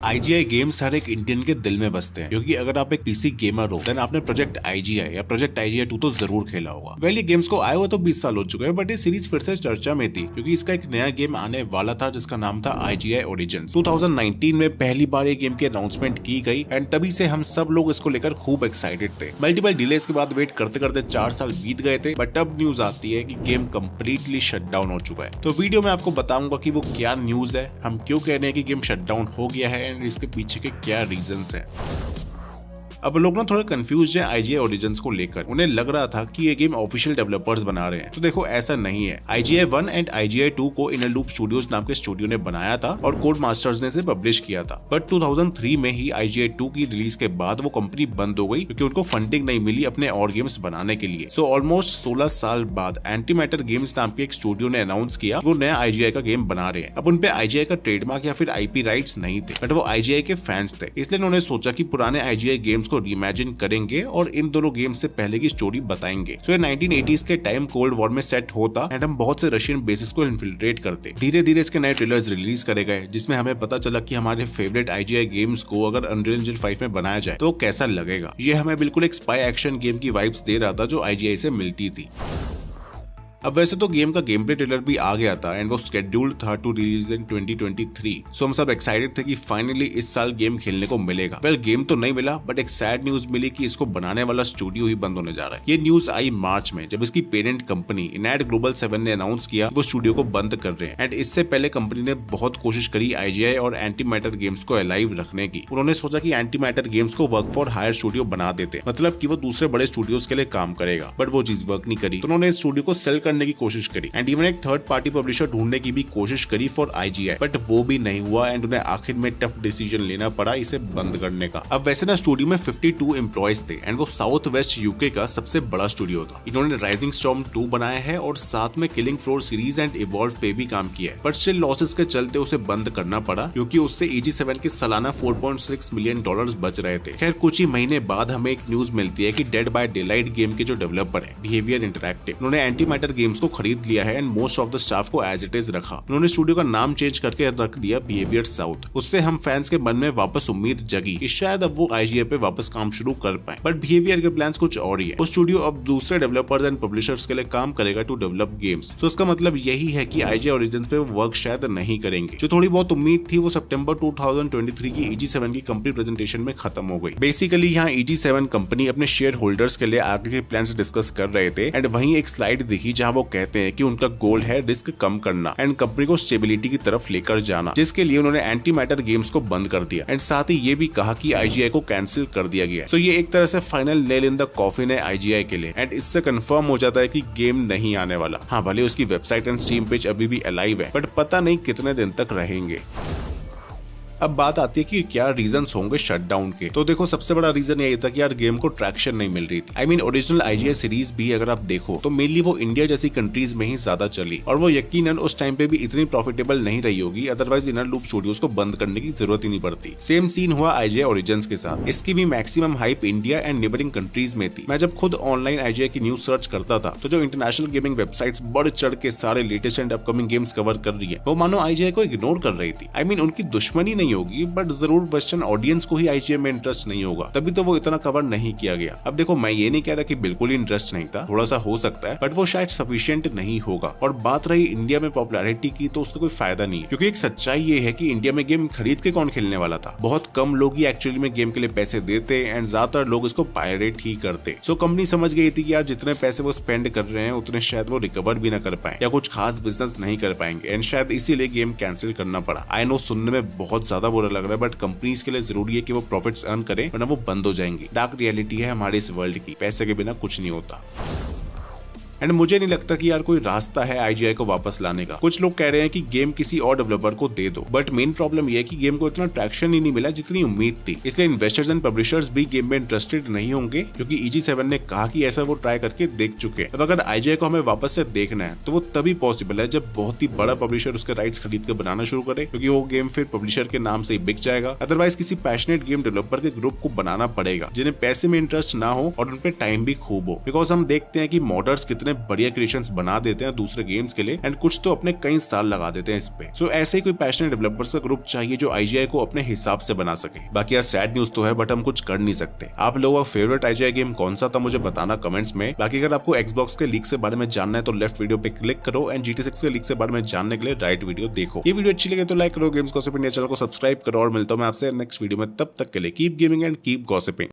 IGI games हर एक Indian के दिल में बसते हैं क्योंकि अगर आप एक पीसी गेमर हो देन आपने प्रोजेक्ट IGI या प्रोजेक्ट IGI 2 तो जरूर खेला होगा। वेल ये गेम्स को आए हुए तो 20 साल हो चुके हैं, बट ये सीरीज फिर से चर्चा में थी क्योंकि इसका एक नया गेम आने वाला था जिसका नाम था IGI Origins। 2019 में पहली बार ये गेम की अनाउंसमेंट की गई एंड तभी से हम सब लोग इसको लेकर खूब एक्साइटेड थे। मल्टीपल डिलेस के बाद वेट करते करते 4 साल बीत गए थे, बट अब न्यूज आती है कि गेम कम्प्लीटली शट डाउन हो चुका है। तो वीडियो में आपको बताऊंगा कि वो क्या न्यूज है, हम क्यों कह रहे हैं कि गेम शट डाउन हो गया है एंड इसके पीछे के क्या रीजंस हैं। अब लोग ना थोड़ा कंफ्यूज हैं IGI Origins को लेकर। उन्हें लग रहा था कि ये गेम ऑफिशियल डेवलपर्स बना रहे हैं, तो देखो ऐसा नहीं है। IGI 1 एंड IGI 2 को इनर लूप स्टूडियोज नाम के स्टूडियो ने बनाया था और कोड मास्टर्स ने इसे पब्लिश किया था, बट 2003 में ही IGI 2 की रिलीज के बाद वो कंपनी बंद हो गई क्योंकि उनको फंडिंग नहीं मिली अपने और गेम्स बनाने के लिए। सो ऑलमोस्ट 16 साल बाद एंटीमैटर गेम्स नाम के एक स्टूडियो ने अनाउंस किया वो नया IGI का गेम बना रहे हैं। अब उनपे IGI का ट्रेडमार्क या फिर IP राइट्स नहीं थे, बट वो IGI के फैंस थे, इसलिए उन्होंने सोचा कि पुराने IGI गेम्स को रीइमेजिन करेंगे और इन दोनों गेम्स से पहले की स्टोरी बताएंगे। सो ये 1980s के टाइम कोल्ड वॉर में सेट होता एंड हम बहुत से रशियन बेसिस को इन्फिल्ट्रेट करते। धीरे धीरे इसके नए ट्रेलर्स रिलीज करे गए जिसमें हमें पता चला कि हमारे फेवरेट IGI गेम्स को अगर अनरियल इंजन 5 में बनाया जाए तो कैसा लगेगा। ये हमें बिल्कुल एक स्पाई एक्शन गेम की वाइब्स दे रहा था जो IGI से मिलती थी। अब वैसे तो गेम का गेम प्ले ट्रेलर भी आ गया था एंड वो शेड्यूल्ड था टू रिलीज इन 2023। सो हम सब एक्साइटेड थे कि फाइनली इस साल गेम खेलने को मिलेगा। वेल गेम तो नहीं मिला, बट एक सैड न्यूज मिली कि इसको बनाने वाला स्टूडियो ही बंद होने जा रहा है। ये न्यूज आई मार्च में जब इसकी पेरेंट कंपनी इनैड ग्लोबल 7 ने अनाउंस किया वो स्टूडियो को बंद कर रहे हैं। एंड इससे पहले कंपनी ने बहुत कोशिश करी IGI और एंटीमैटर गेम्स को अलाइव रखने की। उन्होंने सोचा कि एंटीमैटर गेम्स को वर्क फॉर हायर स्टूडियो बना देते, मतलब कि वो दूसरे बड़े स्टूडियोज के लिए काम करेगा, बट वो चीज वर्क नहीं करी। तो उन्होंने इस स्टूडियो को सेल करने की कोशिश करी एंड इवन एक थर्ड पार्टी पब्लिशर ढूंढने की भी कोशिश करी फॉर IGI, बट वो भी नहीं हुआ एंड उन्हें आखिर में टफ डिसीजन लेना पड़ा इसे बंद करने का। अब वैसे ना स्टूडियो में 52 एम्प्लॉयज थे एंड वो साउथ वेस्ट यूके का सबसे बड़ा स्टूडियो था। इन्होंने राइजिंग स्टॉर्म 2 बनाया है और साथ में killing floor series and evolve पे भी काम किया है, बट स्टिल लॉसेस के चलते उसे बंद करना पड़ा क्योंकि उससे EG7 के सालाना $4.6 मिलियन बच रहे थे। खैर कुछ ही महीने बाद हमें एक न्यूज मिलती है कि डेड बाय डेलाइट गेम के जो डेवलपर है बिहेवियर इंटरैक्टिव, उन्होंने एंटीमैटर गेम्स को खरीद लिया है and most of the staff को एज इट इज रखा। उन्होंने स्टूडियो का नाम चेंज करके रख दिया बिहेवियर साउथ। उससे हम फैंस के मन में वापस उम्मीद जगी कि शायद अब वो IGI पे वापस काम शुरू कर पाए, बट बिहेवियर के प्लान्स कुछ और ही है। वो स्टूडियो अब दूसरे डेवलपर्स एंड पब्लिशर्स के लिए काम करेगा टू डेवलप गेम्स। तो इसका मतलब यही है कि IGI Origins पे वर्क शायद नहीं करेंगे। जो थोड़ी बहुत उम्मीद थी वो सितंबर 2023 की EG7 की कंपनी प्रेजेंटेशन में खत्म हो गई। बेसिकली यहाँ EG7 कंपनी अपने शेयर होल्डर्स के लिए आगे के प्लान्स डिस्कस कर रहे थे एंड वहीं एक स्लाइड दिखी जहाँ वो कहते हैं कि उनका गोल है रिस्क कम करना एंड कंपनी को स्टेबिलिटी की तरफ लेकर जाना, जिसके लिए उन्होंने एंटीमैटर गेम्स को बंद कर दिया एंड साथ ही ये भी कहा कि IGI को कैंसिल कर दिया गया। सो ये एक तरह से final nail in the coffin है IGI के लिए एंड इससे कंफर्म हो जाता है कि गेम नहीं आने वाला। हाँ भले उसकी वेबसाइट एंड स्टीम पेज अभी भी अलाइव है, बट पता नहीं कितने दिन तक रहेंगे। अब बात आती है कि क्या रीजंस होंगे शटडाउन के। तो देखो सबसे बड़ा रीजन यही था कि यार गेम को ट्रैक्शन नहीं मिल रही थी। I mean original IGI series भी अगर आप देखो तो मेनली वो इंडिया जैसी कंट्रीज में ही ज्यादा चली और वो यकीनन उस टाइम पे भी इतनी प्रॉफिटेबल नहीं रही होगी, अदरवाइज इनर लूप स्टूडियोज को बंद करने की जरूरत ही नहीं पड़ती। सेम सीन हुआ IGI Origins के साथ। इसकी भी maximum hype India and neighbouring countries में थी। मैं जब खुद ऑनलाइन IGI की न्यूज सर्च करता था तो जो इंटरनेशनल गेमिंग वेबसाइट्स बढ़ चढ़ के सारे latest and upcoming games cover कर रही है वो मानो IGI को इग्नोर कर रही थी। आई मीन उनकी दुश्मनी नहीं होगी, बट जरूर वेस्टर्न ऑडियंस को ही IGI में इंटरेस्ट नहीं होगा, तभी तो वो इतना कवर नहीं किया गया। अब देखो मैं ये नहीं कह रहा कि बिल्कुल ही इंटरेस्ट नहीं था, थोड़ा सा हो सकता है, बट वो शायद सफिशिएंट नहीं होगा। और बात रही इंडिया में पॉपुलैरिटी की तो उसका कोई फायदा नहीं है, क्योंकि एक सच्चाई ये है कि इंडिया में गेम खरीद के कौन खेलने वाला था। बहुत कम लोग ही एक्चुअली में गेम के लिए पैसे देते एंड ज्यादातर लोग इसको पायरेट ही करते। सो कंपनी समझ गई थी कि यार जितने पैसे वो स्पेंड कर रहे हैं उतने शायद वो रिकवर भी ना कर पाए या कुछ खास बिजनेस नहीं कर पाएंगे एंड शायद इसीलिए गेम कैंसिल करना पड़ा। आई नो सुनने में बहुत ज्यादा बुरा लग रहा है, बट कंपनीज के लिए जरूरी है कि वो प्रॉफिट्स अर्न करें वरना वो बंद हो जाएंगी। डार्क रियलिटी है हमारे इस वर्ल्ड की, पैसे के बिना कुछ नहीं होता। एंड मुझे नहीं लगता कि यार कोई रास्ता है IGI को वापस लाने का। कुछ लोग कह रहे हैं कि गेम किसी और डेवलपर को दे दो, बट मेन प्रॉब्लम ये है कि गेम को इतना ट्रैक्शन ही नहीं मिला जितनी उम्मीद थी। इसलिए इन्वेस्टर्स एंड पब्लिशर्स भी गेम में इंटरेस्टेड नहीं होंगे क्योंकि EG7 ने कहा कि ऐसा वो ट्राई करके देख चुके हैं। अब अगर IGI को हमें वापस से देखना है तो वो तभी पॉसिबल है जब बहुत ही बड़ा पब्लिशर उसके राइट्स खरीद कर बनाना शुरू करे, क्योंकि वो गेम फिर पब्लिशर के नाम से ही बिक जाएगा। अदरवाइज किसी पैशनेट गेम डेवलपर के ग्रुप को बनाना पड़ेगा जिन्हें पैसे में इंटरेस्ट ना हो और उन पे टाइम भी खूब हो। बिकॉज हम देखते हैं कि मॉडर्स कितने इतने बढ़िया क्रिएशंस बना देते हैं दूसरे गेम्स के लिए, एंड कुछ तो अपने कई साल लगा देते हैं इस पे। सो ऐसे ही कोई पैशनेट डेवलपर्स का ग्रुप चाहिए जो IGI को अपने हिसाब से बना सके। बाकी यार सैड न्यूज तो है, बट हम कुछ कर नहीं सकते। आप लोगों का फेवरेट IGI गेम कौन सा था मुझे बताना कमेंट्स में। बाकी अगर आपको Xbox के लीक से बारे में जानना है तो लेफ्ट वीडियो पे क्लिक करो, एंड GT 6 के लीक से बारे में जानने के लिए राइट वीडियो देखो। ये वीडियो अच्छी लगे तो लाइक करो, गेम्स गॉसिप इंडिया चैनल को सब्सक्राइब करो, और मिलता हूं मैं आपसे नेक्स्ट वीडियो में। तब तक के लिए keep gaming and keep gossiping.